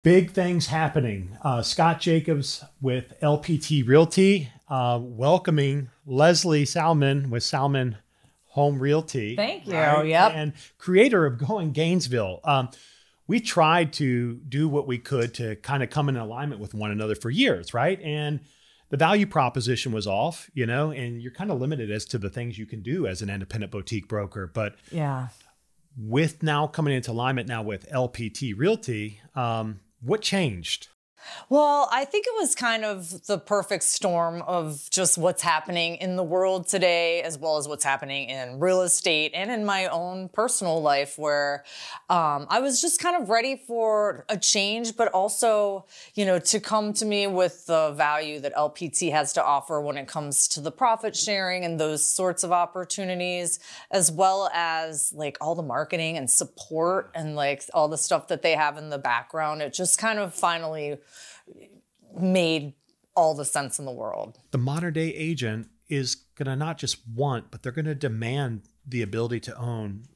Big things happening. Scott Jacobs with LPT Realty, welcoming Lesley Salman with Salman Home Realty. Thank you. Right? Yep. And creator of Going Gainesville. We tried to do what we could to kind of come in alignment with one another for years, right? And the value proposition was off, and you're kind of limited as to the things you can do as an independent boutique broker. But yeah, with now coming into alignment now with LPT Realty, what changed? well, I think it was kind of the perfect storm of just what's happening in the world today, as well as what's happening in real estate and in my own personal life, where I was just kind of ready for a change, but also, to come to me with the value that LPT has to offer when it comes to the profit sharing and those sorts of opportunities, as well as like all the marketing and support and like all the stuff that they have in the background. It just kind of finally made all the sense in the world. The modern day agent is going to not just want, but they're going to demand the ability to own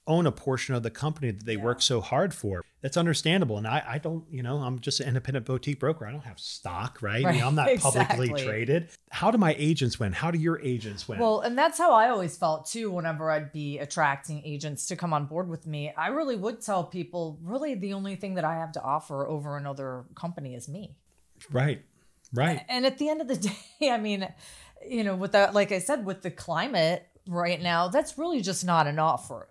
a portion of the company that they work so hard for. That's understandable. And I don't, I'm just an independent boutique broker. I don't have stock, right? I'm not publicly traded. How do my agents win? How do your agents win? Well, and that's how I always felt too, whenever I'd be attracting agents to come on board with me. I really would tell people, really the only thing that I have to offer over another company is me. Right. And at the end of the day, I mean, with that, like I said, with the climate right now, that's really just not enough for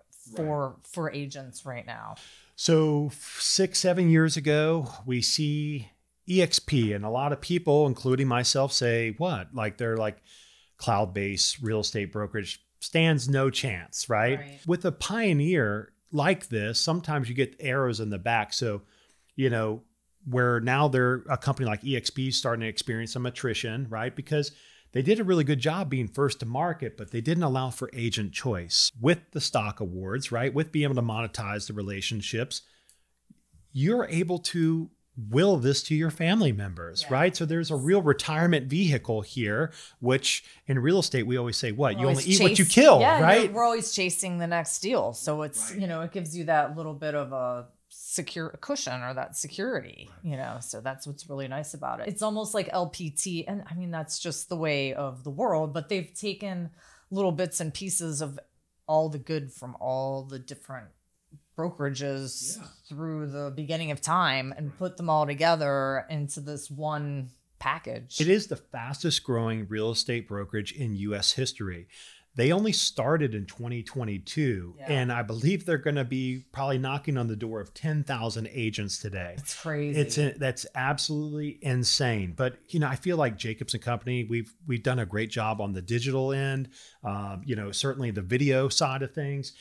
agents right now. So 6-7 years ago, we see EXP, and a lot of people, including myself, say what? Like they're like cloud-based real estate brokerage stands no chance, right? With a pioneer like this, sometimes you get arrows in the back. So, where now they're a company like EXP starting to experience some attrition, right? Because they did a really good job being first to market, but they didn't allow for agent choice. With the stock awards, right? With being able to monetize the relationships, you're able to will this to your family members, right? So there's a real retirement vehicle here, which in real estate, we always say, what? You only eat what you kill, right? We're always chasing the next deal. So it's, it gives you that little bit of a secure cushion or that security, so that's what's really nice about it. It's almost like LPT. And I mean, that's just the way of the world, but they've taken little bits and pieces of all the good from all the different brokerages through the beginning of time and put them all together into this one package. It is the fastest growing real estate brokerage in US history. They only started in 2022, and I believe they're going to be probably knocking on the door of 10,000 agents today. It's crazy. That's absolutely insane. But I feel like Jacobs and Company, we've done a great job on the digital end. Certainly the video side of things,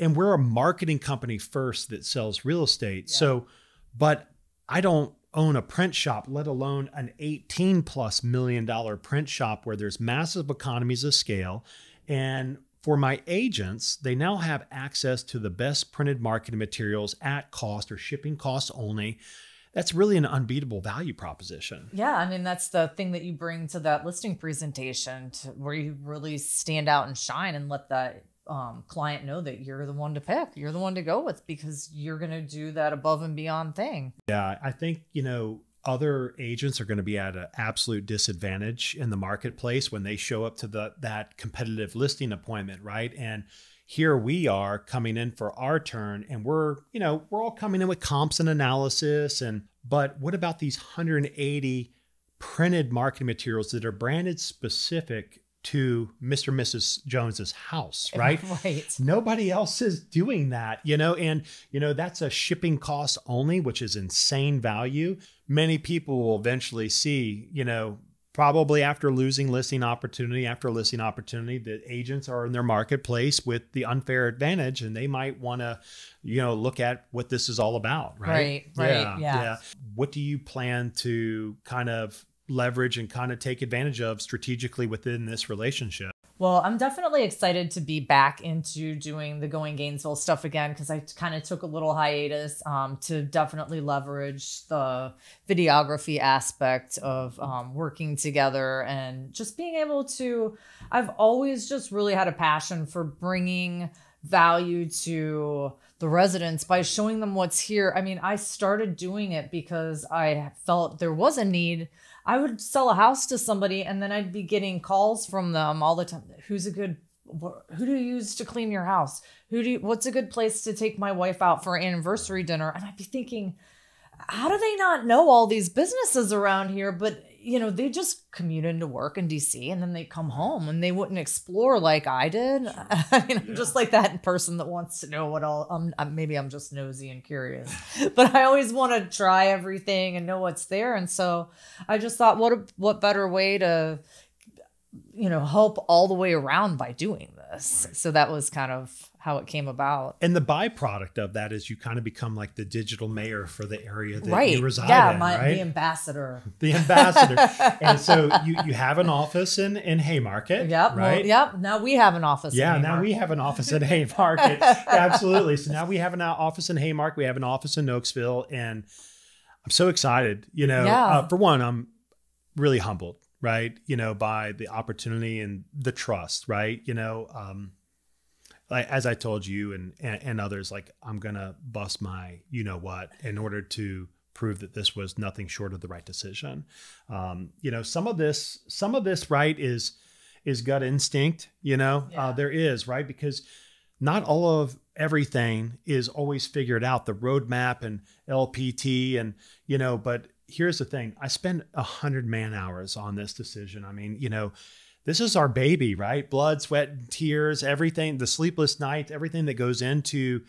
and we're a marketing company first that sells real estate. So, but I don't own a print shop, let alone an $18+ million print shop where there's massive economies of scale. And for my agents, they now have access to the best printed marketing materials at cost or shipping costs only. That's really an unbeatable value proposition. Yeah, I mean, that's the thing that you bring to that listing presentation, where you really stand out and shine and let that client know that you're the one to pick. You're the one to go with, because you're going to do that above and beyond thing. Yeah, I think, other agents are going to be at an absolute disadvantage in the marketplace when they show up to that competitive listing appointment, right? And here we are coming in for our turn, and we're all coming in with comps and analysis. But what about these 180 printed marketing materials that are branded specific to Mr. and Mrs. Jones's house, right? Right. Nobody else is doing that, and that's a shipping cost only, which is insane value. Many people will eventually see, probably after losing listing opportunity after listing opportunity, that agents are in their marketplace with the unfair advantage, and they might want to, look at what this is all about, right? Right. Yeah. What do you plan to kind of leverage and kind of take advantage of strategically within this relationship? Well, I'm definitely excited to be back into doing the Going Gainesville stuff again, because I kind of took a little hiatus to definitely leverage the videography aspect of working together and just being able to, I've always just really had a passion for bringing value to the residents by showing them what's here. I mean, I started doing it because I felt there was a need. I would sell a house to somebody and then I'd be getting calls from them all the time. Who do you use to clean your house? What's a good place to take my wife out for anniversary dinner? And I'd be thinking, how do they not know all these businesses around here? But, they just commute into work in DC and then they come home and they wouldn't explore like I did. I mean, I'm just like that person that wants to know what all, maybe I'm just nosy and curious, but I always want to try everything and know what's there. And so I just thought, what better way to, help all the way around by doing this. Right. So that was kind of how it came about. And the byproduct of that is you kind of become like the digital mayor for the area that right. you reside in, right? The ambassador. The ambassador. And so you have an office in Haymarket, yep, right? Well, yep. Now we have an office in Haymarket. Now we have an office in Haymarket. Absolutely. So now we have an office in Haymarket. We have an office in Oaksville. And I'm so excited, for one, I'm really humbled, right? By the opportunity and the trust, right? Like, as I told you and others, like I'm going to bust my, what, in order to prove that this was nothing short of the right decision. Some of this, right, is gut instinct, there is, right? Because not all of everything is always figured out, the roadmap and LPT and, but here's the thing. I spent 100 man hours on this decision. I mean, this is our baby, right? Blood, sweat, and tears, everything, the sleepless nights, everything that goes into,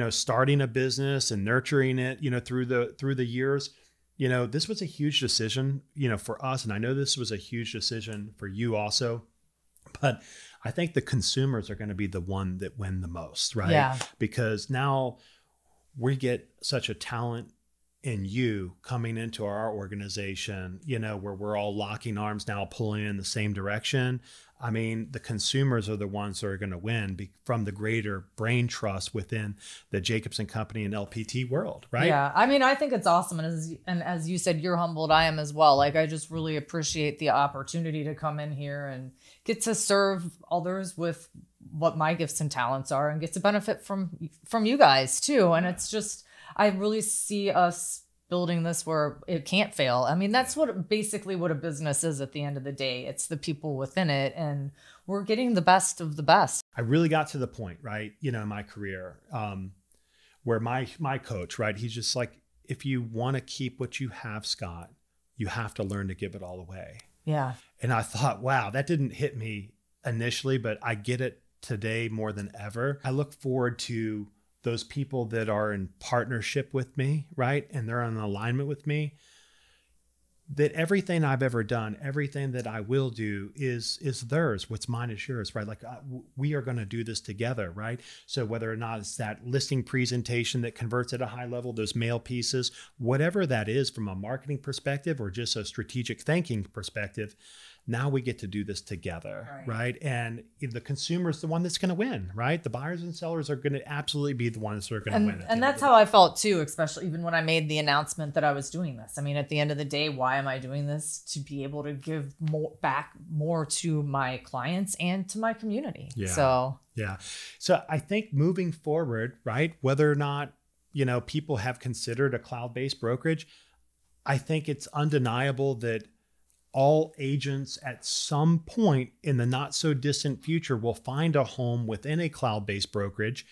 starting a business and nurturing it, through the years. This was a huge decision, for us. And I know this was a huge decision for you also. But I think the consumers are going to be the one that win the most, right? Yeah. Because now we get such a talent in you coming into our organization, where we're all locking arms now, pulling in the same direction. I mean, the consumers are the ones that are going to win from the greater brain trust within the Jacobson Company and LPT world, right? Yeah. I mean, I think it's awesome. And as you said, you're humbled. I am as well. Like, I just really appreciate the opportunity to come in here and get to serve others with what my gifts and talents are and get to benefit from you guys too. And it's just, I really see us building this where it can't fail. I mean, that's basically what a business is at the end of the day. It's the people within it, and we're getting the best of the best. I really got to the point, right, in my career, where my coach, right, he's just like, if you want to keep what you have, Scott, you have to learn to give it all away. Yeah. And I thought, wow, that didn't hit me initially, but I get it today more than ever. I look forward to those people that are in partnership with me, right? And they're in alignment with me, that everything I've ever done, everything that I will do is theirs. What's mine is yours, right? Like we are going to do this together, right? So whether or not it's that listing presentation that converts at a high level, those mail pieces, whatever that is from a marketing perspective or just a strategic thinking perspective, now we get to do this together, right? And the consumer is the one that's going to win, right? The buyers and sellers are going to absolutely be the ones that are going to win. And that's how I felt too, especially even when I made the announcement that I was doing this. I mean, at the end of the day, why am I doing this? To be able to give more to my clients and to my community. Yeah. So I think moving forward, right, whether or not, people have considered a cloud-based brokerage, I think it's undeniable that all agents at some point in the not so distant future will find a home within a cloud-based brokerage.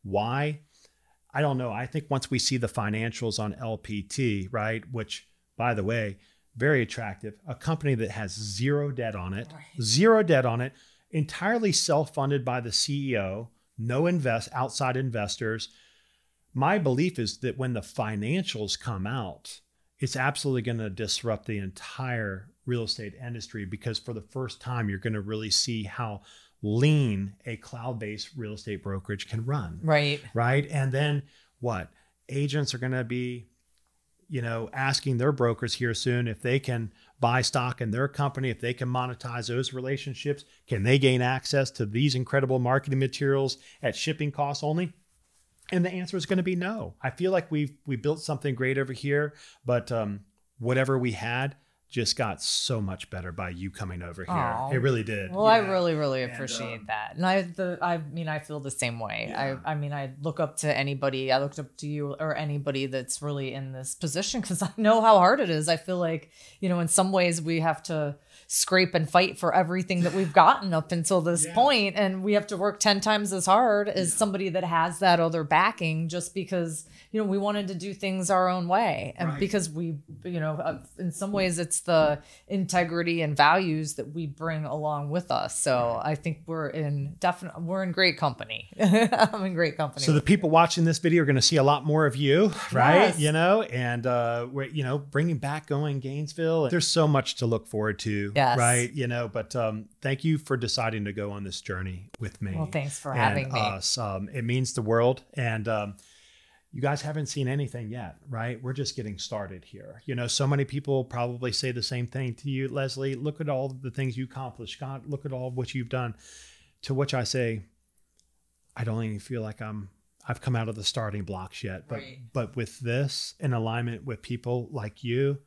Why? I don't know. I think once we see the financials on LPT, right, which, by the way, very attractive, a company that has zero debt on it, entirely self-funded by the CEO, no outside investors. My belief is that when the financials come out, it's absolutely going to disrupt the entire real estate industry, because for the first time, you're going to really see how lean a cloud-based real estate brokerage can run. Right. And then what? Agents are going to be, asking their brokers here soon if they can buy stock in their company, if they can monetize those relationships. Can they gain access to these incredible marketing materials at shipping costs only? And the answer is going to be no. I feel like we built something great over here, but whatever we had just got so much better by you coming over here. Aw. It really did. Well, I really, really appreciate that. And I mean, I feel the same way. Yeah. I mean, I look up to anybody. I looked up to you or anybody that's really in this position because I know how hard it is. I feel like, in some ways we have to scrape and fight for everything that we've gotten up until this point. And we have to work 10 times as hard as somebody that has that other backing just because, we wanted to do things our own way. And because we, in some ways it's the integrity and values that we bring along with us. So I think we're in great company. I'm in great company. So the people watching this video are going to see a lot more of you, right? Yes. And we're, bringing back Going Gainesville. There's so much to look forward to, right? But thank you for deciding to go on this journey with me. Well, thanks for having me. Us. It means the world. And you guys haven't seen anything yet, right? We're just getting started here. So many people probably say the same thing to you, Lesley. Look at all the things you accomplished. God, look at all what you've done. To which I say, I don't even feel like I've come out of the starting blocks yet. But with this, in alignment with people like you,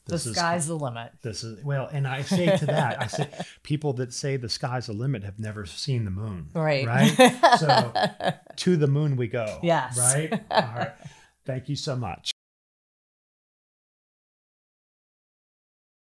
the sky's the limit. And I say to that, I say people that say the sky's the limit have never seen the moon. Right. So to the moon we go. Yes. Right. All right. Thank you so much.